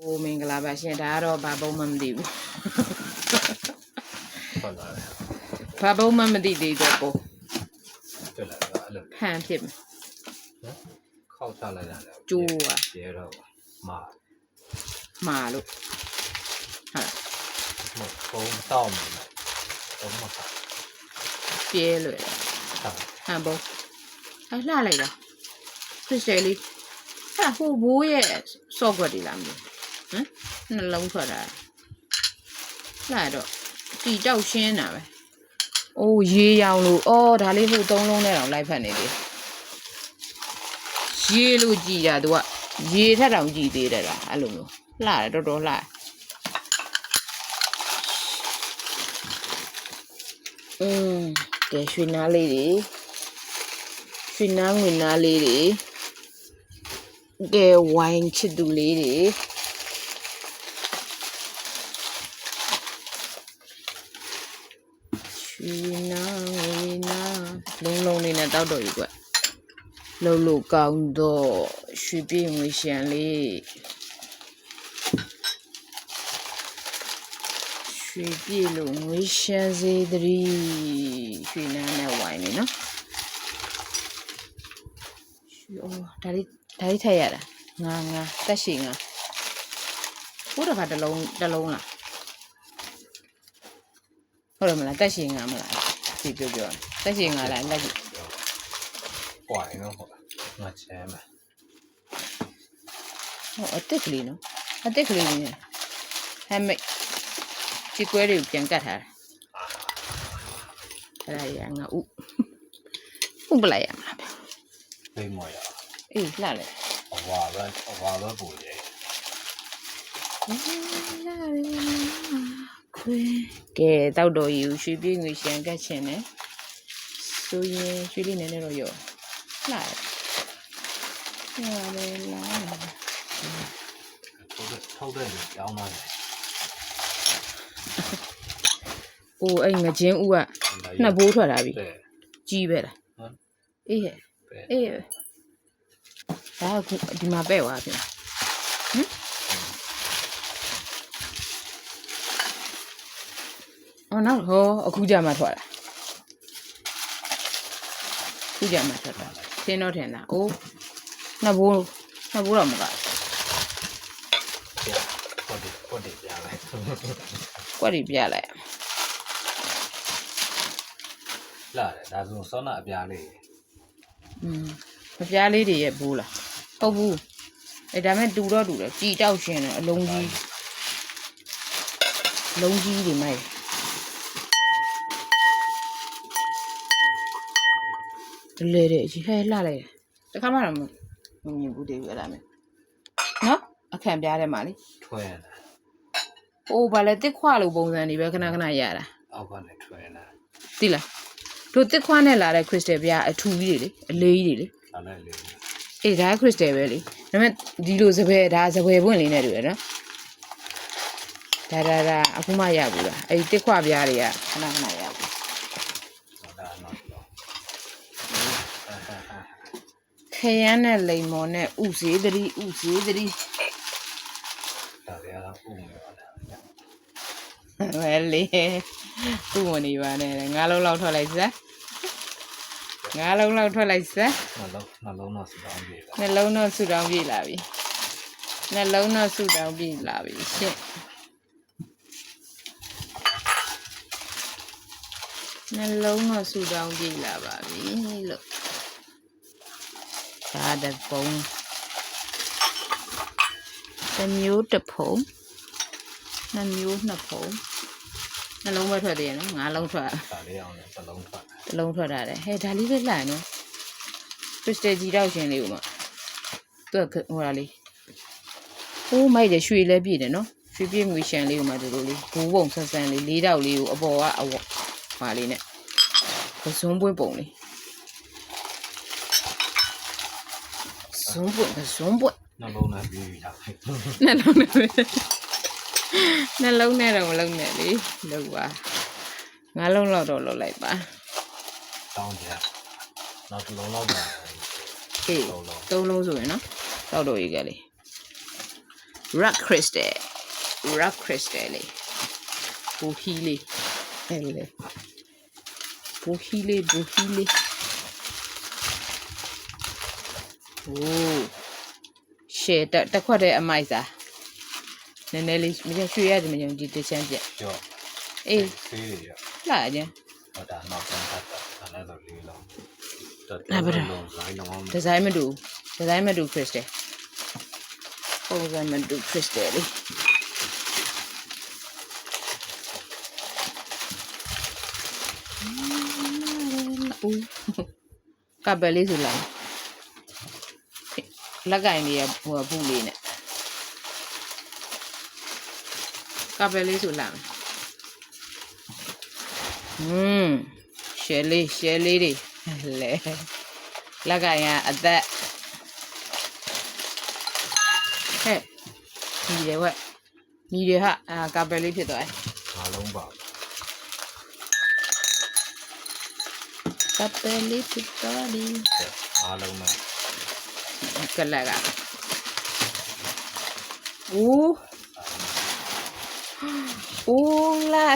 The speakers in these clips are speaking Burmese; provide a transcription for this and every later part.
အိုးမင်္ဂလာပါရှင်ဒါကတော့ဘာပုံမှမသိဘူးဟုတ်လားဘာပုံမှမသိသေးတော့ကိုတွေ့လာတာအဲ့လိုဟန်ဖြစ်မယ်နော်ခောက်ချလိုက်တာလေကျိုးอ่ะရဲတော့မာလို့ဟုတ်ပုံတောက်နေတယ်ပုံမခါပြဲလွယ်ဟန်ပုံလှလိုက်တာခရစ်စတယ်လေးအဲ့ဟိုဘိုးရဲ့စော့ကွက်တွေလားမသိဟမ်နှလုံးထွက်တာလှတော့တီတောက်ရှင်းတာပဲအိုးရေရောင်လို့အော်ဒါလေးဟိုသုံးလုံးနဲ့တောင်လိုက်ဖက်နေသေးရေလို့ကြည်တာသူကရေထက်တောင်ကြည်သေးတယ်လားအဲ့လိုမျိုးလှတယ်တော်တော်လှကဲရွှေနားလေးတွေရွှေနားငွေနားလေးတွေကဲဝိုင်းချစ်သူလေးတွေရွှေနားငွေနားလုံးလေးနဲ့တောက်တော့ယူကွလှုပ်လို့ကောင်းတော့ရွှေပြည့်ငွေရှံလေးရွှေပြည့်လို့ငွေရှံစေတည်းရွှေနားနဲ့ဝိုင်းနေနော်哦，ဒါလေးထည့်ရတာငါတက်ရှိငါဘိုးတစ်ခါတစ်လုံးလားဟုတ်တယ်မလားတက်ရှိငါမလားဒီပြောတက်ရှိငါလားလက်ကြည့်ကွာနော်ဟုတ်ငါချမ်းမယ်ဟောအစ်စ်ကလေးနော်အစ်စ်ကလေးနေဟမ်မိတ်ချစ်ကွဲတွေကိုပြန်ကတ်ထားတယ်အဲ့ဒါရငါဥပလိုက်ရမှာပဲမေးမရအေးလှတယ်အဝါပဲပူတယ်ကဲတောက်တော်ယူရွှေပြည့်ငွေရှံကတ်ချင်တယ်ဆိုရင်ရွှေလေးနည်းနည်းတော့ရောလှတယ်ရတယ်လားထုတ်တဲ့ကြောင်းသားတယ်အိုးအဲ့ငချင်းဦးကနှစ်ဘိုးထွက်လာပြီကြီးပဲလားအေးဟဲ့အေးဒါကဒီမှာပဲ့သွားပြီဟမ်အော်နောက်ဟောအခုကြမှာထွက်လာအခုကြမှာထွက်လာသင်တော့ထင်တာအိုးနှစ်ဘိုးတော့မကကွက်တွေပြလိုက်ကွက်တွေပြလိုက်လာတယ်ဒါဆိုစောနာအပြားလေးမပြားလေးတွေရဲ့ဘူးလားဟုတ်ဘူးအဲဒါမဲ့တူတော့တူတယ်ကြည်တောက်ရှင်တယ်အလုံးကြီးတွေမိုက်လေတဲ့အကြီးဟဲလှလိုက်တခါမှတော့မမြင်ဘူးတေးဘူးအဲ့ဒါမဲ့နော်အခန့်ပြားထဲမှာလေထွဲလာအိုးဘာလဲတစ်ခွလို့ပုံစံနေပဲခဏရတာအောက်ကနေထွဲလာသိလားတို့တစ်ခွနဲ့လာတဲ့ခရစ်စတယ်ပြားအထူကြီးတွေလေအလေးကြီးတွေလေအဲ့ဒါလေအေးဒါခရစ်စတယ်ပဲလေဒါပေမဲ့ဒီလိုစပယ်ဒါစပယ်ပွင့်လေးနဲ့တူရနော်ဒါအခုမှရဘူးလားအဲ့တစ်ခွပြားတွေကခဏရဘူးခရမ်းနဲ့လိမ်မော်နဲ့ဥစေးသတိဒါတွေကတော့ဥနေပါလားဝဲလေဥမနေပါနဲ့ငါးလုံးလောက်ထွက်လိုက်စမ်းနှလုံးတော့ဆူတောင်းပြေးနှလုံးတော့ဆူတောင်းပြေးလာပြီရှင့်နှလုံးတော့ဆူတောင်းပြေးလာပါပြီလို့ဒါတပုံတစ်မျိုးတစ်ဖုံနှစ်မျိုးနှစ်ဖုံနှလုံးပဲထွက်သေးရနော်ငါးလုံးထွက်ဒါလေးအောင်လည်းတစ်လုံးထွက်တာလေဟဲ့ဒါလေးပဲလှနော်ခရစ်စတယ်ကြီးတော့ရှင်လေးဦးမသူကဟိုလားလေးဟိုးမိုက်တယ်ရွှေလဲပြည့်တယ်နော်ရွှေပြည့်ငွေရှံလေးဦးမဒီလိုလေးဘူးပုံဆန်းဆန်းလေးလေးတောက်လေးကိုအပေါ်ကအဝတ်ပါလေးနဲ့ပဇွန်ပွင့်ပုံလေးဇွန်ပွင့်နှလုံးနဲ့ပြေးပြီလားနှလုံးနဲ့တော့မလုံးနဲ့လေလောက်ပါငါးလုံးလောက်တော့လောက်လိုက်ပါတောင်းကြနောက်တစ်လုံးလောက်ပါအေးသုံးလုံးဆိုရင်နော်တောက်တော့ရေးကလေး rock crystal လေးဘူဟီလေးအဲ့လေဘူဟီလေးအိုးရှယ်တက်ခွက်တဲ့အမိုက်စားနည်းနည်းလေးမရရွှေရတယ်မယုံကြည်တချမ်းပြက် ကျော် အေး ဆေးတွေရ လာကြ ဟောဒါနောက်ဆုံးဖတ်တာဒါလည်းဆိုလေးလုံးတော် လာပါလား လုံးလိုင်းလုံးအောင် ဒီဇိုင်းမတူခရစ်စတယ်ပုံစံမတူခရစ်စတယ်လေကပ်ပဲလေးဆိုလာလက်ကင်လေးရဟိုဘူးလေးနဲ့ကပ်ပဲလေးဆိုလာရှယ်လေးတွေလဲလက်ကင်ကအသက်ဟဲ့ညီတယ်ဝက်ညီတယ်ဟာကပ်ပဲလေးဖြစ်သွားတယ် အားလုံးပါ ကပ်ပဲလေးဖြစ်သွားပြီ အားလုံးနဲ့ ကလက်ကအိုးလာ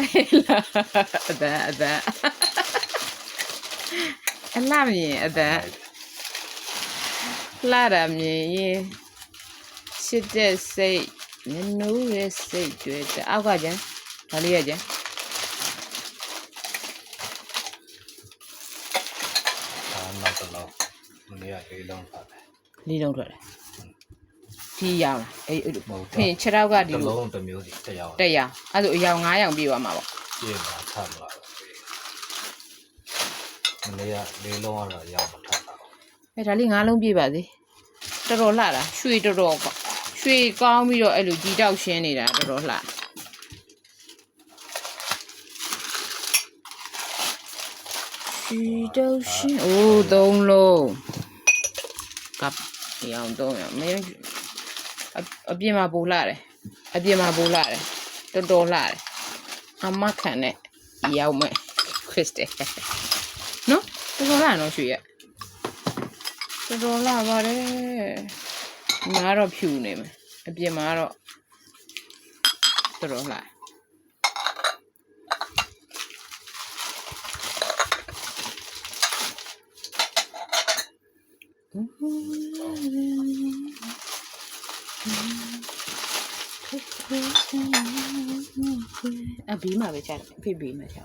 အဒါအလာမြင်အဒါလာရမြင်ရင်ရှစ်တဲ့စိတ်နနိုးရဲ့စိတ်တွေအောက်ကကျန်ဒါလေးရကျန် နောက်တော့မနေ့ကလေးလုံးဖတ်တယ် လေးလုံးထွက်တယ်ဒီရောင်အေး မဟုတ် ဖင်ခြေထောက်ကဒီ တစ် လို လုံးတစ်မျိုးစီတစ်ယောက် တက်ရောင်အဲ့ဒါအရောင်9ရောင်ပြည့်သွားမှာပေါ့ ပြည့်မှာဖတ်လာမနေ့ကလေးလုံးကတော့ရောက်မထပ်တာ အဲ့ဒါလေး9လုံးပြည့်ပါစေတော်တော်လှတာရွှေတော်တော်ရွှေကောင်းပြီးတော့အဲ့လိုကြီးတောက်ရှင်းနေတာတော်တော်လှကြီးတောက်ရှင်းအိုး3လုံးကပ်ရောင်3ရောင်မင်းအပြင်မှာပိုလှတယ်တော်တော်လှတယ်အမခံနဲ့ရောက်မဲ့ခရစ်စတယ်နော်တော်တော်လှနော်ရွှေရတော်တော်လှပါတယ်ဒီမှာတော့ဖြူနေမယ်အပြင်မှာတော့တော်တော်လှအဘီမှာပဲချတယ်အဖေဘီမှာချ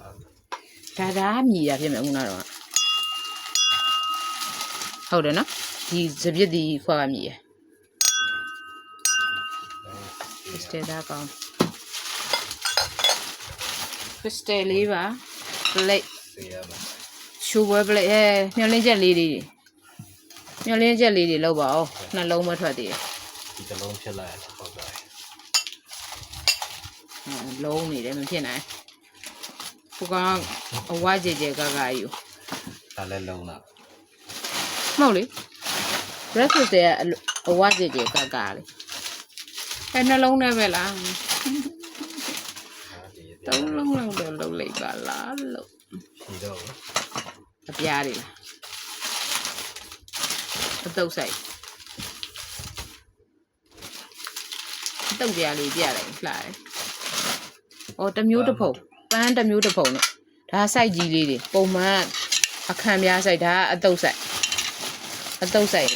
ဒါမြည်ရဖြစ်မယ်ခုနကတော့ဟုတ်တယ်နော်ဒီစပြစ်ဒီခွာမြည်ရစတေဒါကောင်စတေလေးပါပလက် ဆေးရမှာ ရှူပွဲပလက်မျောလင်းချက်လေးတွေလောက်ပါဦးနှလုံးမထွက်သေး ဒီတစ်လုံးဖြစ်လိုက်ရဟုတ်တယ် လုံးနေတယ်မဖြစ်နိုင်ကိုကအဝကြဲကြဲကယူ ဒါလည်းလုံးလား မဟုတ်လေ breakfast တဲ့အဝကြဲကြဲကလေအဲ့နှလုံးနဲ့ပဲလား ဒီ သုံးလုံးလောက်တော့လုံးလိုက်ပါလားလို့ ဒီတော့ အပြားတွေလားအတုပ်ဆိုင်အတုပ်ပြားလေးပြလိုက်လှတယ်။အော်တစ်မျိုးတစ်ဖုံပန်းတစ်မျိုးတစ်ဖုံနဲ့ဒါစိုက်ကြီးလေးတွေပုံမှန်အခန့်များစိုက်ဒါအတုပ်ဆိုင်ဒါကအတုပ်ဆိုင်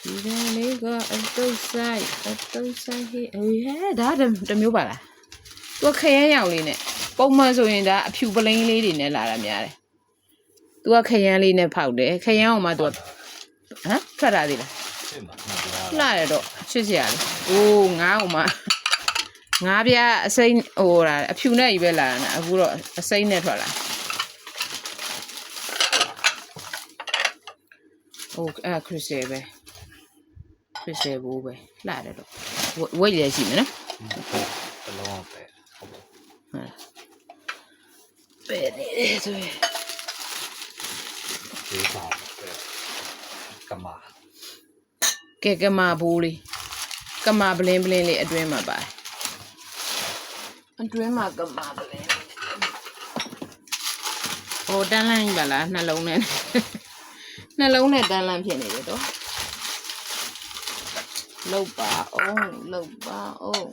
ဒီလေးကအတုပ်ဆိုင်ဟေးအေးဒါတစ်မျိုးပါလားသူခရမ်းရောင်လေးနဲ့ပုံမှန်ဆိုရင်ဒါအဖြူပလိန်းလေးတွေနဲ့လာတာများတယ်သူကခရမ်းလေးနဲ့ဖောက်တယ်ခရမ်းအောင်မှသူကဟမ်ထွက်တာသေးလား ဖြစ်မှာမပြော လှရတော့ချစ်စရာလေအိုးငါးအောင်မှငါးပြားအစိမ့်ဟိုတာအဖြူနဲ့ကြီးပဲလာတာအခုတော့အစိမ့်နဲ့ထွက်လာโอเคခရစ်စတယ်ပဲခရစ်စတယ်ဘူးပဲလှတယ်တော့ဝိတ်လည်းရှိမယ်နော် တစ်လုံးပဲဟုတ်ပါ ပဲနေတယ်ဆိုရင် ဒီပါပဲကမာ ကမာဘူးလေးကမာပလင်းလေးအတွင်းမှာပါတယ်အတွင်းမှာကမာပလင်းဟိုတန်းလန်းကြီးပါလားနှလုံးနဲ့ နှလုံးနဲ့တန်းလန်းဖြစ်နေတယ်တော့လောက်ပါအောင်လောက်ပါအောင်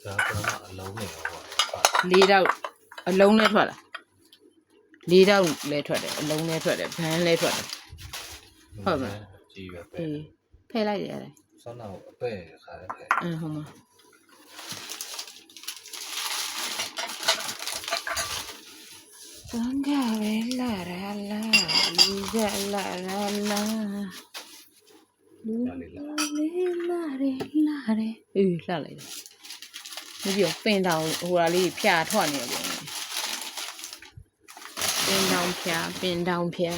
ဒါကတော့အလုံးနေတော့ဟော ၄တောက်အလုံးနဲ့ထွက်လာ၄တောက်လဲထွက်တယ်အလုံးနဲ့ထွက်တယ်ဘန်းလဲထွက်တယ်ဟုတ်မယ် ကြီးပဲပဲ အေးဖယ်လိုက်ရတယ် ဆောင်းတော့အပဲ့ခါတယ်ပဲ ဟိုမှာသံဃာပဲလာလာလာလူကလာလာလာလူလာရဲအေးလှလိုက်တယ်ဒီပြောပင်တောင်ဟိုဟာလေးဖြာထွက်နေတယ်ပင်တောင်ဖြာ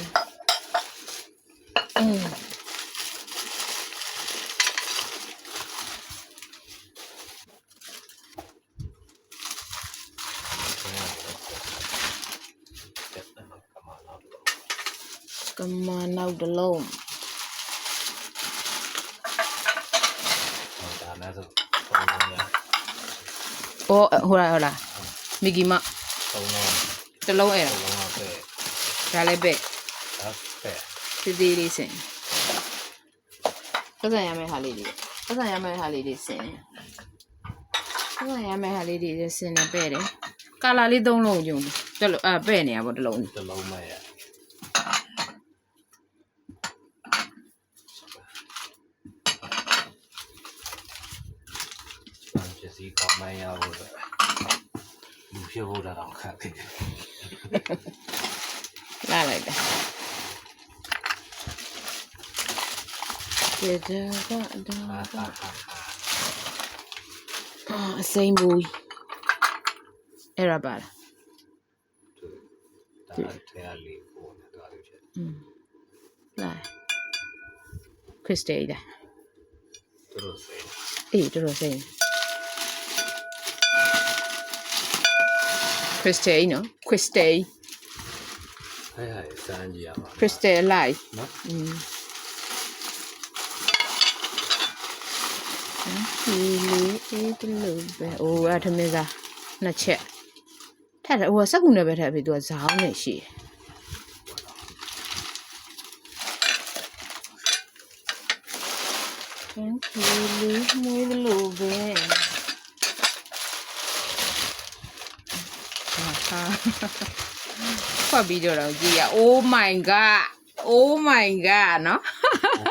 ကမနောက်တလုံး ဒါနဲ့ဆိုသုံးလုံးရ ဟိုလားမီဂီမ သုံးလုံး တလုံးအဲ့ သုံးလုံးပဲ ဒါလည်းပဲ ဒါပဲ သေးသေးလေးစင်ပတ်စံရမယ့်ဟာလေးတွေပတ်စံရမယ့်ဟာလေးတွေစင်ပတ်စံရမယ့်ဟာလေးတွေစင်နေပဲ့တယ်ကာလာလေး၃လုံးကျုံတလုံးပဲ့နေရပေါ့တလုံး တစ်လုံးမဲ့ရပစ္စည်းကောင်းမှရဖို့လူဖြစ်ဖို့တော့ခက်တယ် လာလိုက်တယ်ကျေဒါအစိမ်းဘူးအဲ့ရပါလား ဒါထဲလေးပို့နေတော့ဖြစ် လာခရစ်စတေးလား သူတို့စိတ် အေးတော်တော်စိမ်းခရစ်စတေးနော်ခရစ်စတေး ဟဲ့စမ်းကြည့်ရမှာ ခရစ်စတေးလိုက် နော် ဒီလေးအေးတလို့ပဲအိုးအထမင်းစားနှစ်ချက်ထက်တယ်ဟိုစက်ကူနဲ့ပဲထက်ပြီးသူကဇောင်းနဲ့ရှိတယ်ဒီလေးမွေးတလို့ပဲဖတ်ပြီးတော့ကြည့်ရ Oh my god Oh my god နော်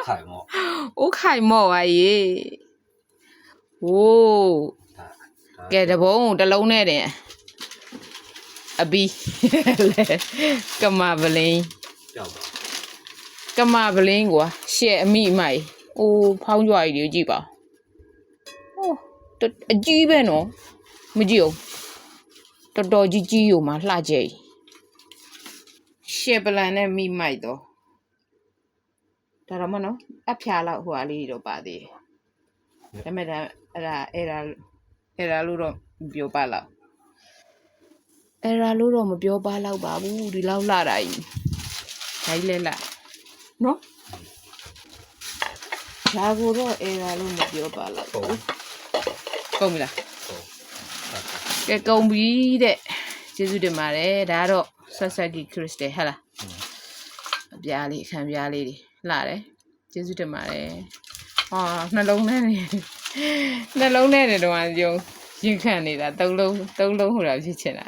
ခိုင်မော့ အိုးခိုင်မော့ပါရေโอ้ကဲတဘုံတစ်လုံးနဲ့တင်အဘီကမဗလင်း ကြောက်ပါ ကမဗလင်းကွာရှက်အမိအမိုက်အိုးဖောင်းကြွားကြီးကြည့်ပါဟိုအကြီးပဲနော်မကြည့်အောင်တော်တော်ကြီးကြီးอยู่မှာလှကြိတ်ရှက်ပလန်နဲ့မိမိုက်တော့ဒါတော့မနော်အဖျားလောက်ဟိုအလေးတော့ပါသေးတယ်ဒါမဲ့ဒါအဲ့ဒါလို့တော့မပြောပါလောက်အဲ့ဒါလို့တော့မပြောပါလောက်ပါဘူးဒီလောက်လာတာကြီးဒါကြီးလဲလာနော်ဒါကိုတော့အဲ့ဒါလို့မပြောပါလောက်ဘူးကုန်ပြီလားကဲကုန်ပြီတဲ့ကျေးဇူးတင်ပါတယ်ဒါကတော့ဆက်ဆက်ကြီးခရစ်စတယ်ဟဲ့လားအပြားလေးခံပြားလေးတွေလာတယ်ကျေးဇူးတင်ပါတယ်ဟာနှလုံးနဲ့နေတော့ယုံရင်ခံနေတာ၃လုံးဟိုတာဖြစ်ချင်တာ